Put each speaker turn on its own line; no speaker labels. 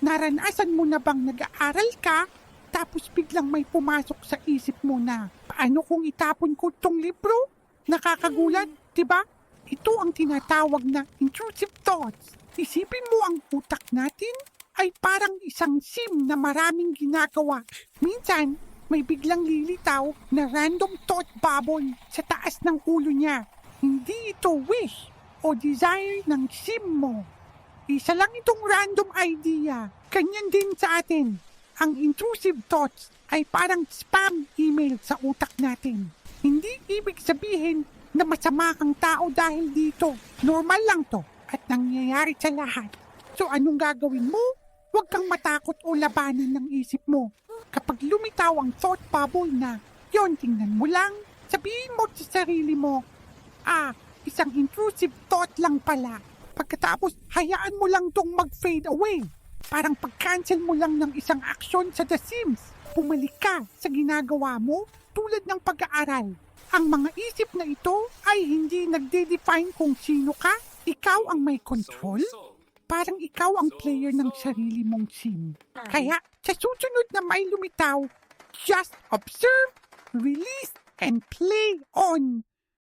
Naranasan mo na bang nag-aaral ka, tapos biglang may pumasok sa isip mo na, paano kung itapon ko tong libro? Nakakagulat, di ba? Ito ang tinatawag na intrusive thoughts. Isipin mo ang utak natin ay parang isang sim na maraming ginagawa. Minsan, may biglang lilitaw na random thought bubble sa taas ng ulo niya. Hindi ito wish o desire ng sim mo. Isa lang itong random idea. Ganyan din sa atin. Ang intrusive thoughts ay parang spam email sa utak natin. Hindi ibig sabihin na masama kang tao dahil dito. Normal lang to at nangyayari sa lahat. So anong gagawin mo? Huwag kang matakot o labanan ng isip mo. Kapag lumitaw ang thought bubble na, yon, tingnan mo lang, sabihin mo sa sarili mo, isang intrusive thought lang pala. Pagkatapos, hayaan mo lang tong mag-fade away. Parang pag-cancel mo lang ng isang action sa The Sims. Pumalik ka sa ginagawa mo tulad ng pag-aaral. Ang mga isip na ito ay hindi nagde-define kung sino ka. Ikaw ang may control. Parang ikaw ang player ng sarili mong sim. Kaya sa susunod na may lumitaw, just observe, release, and play on.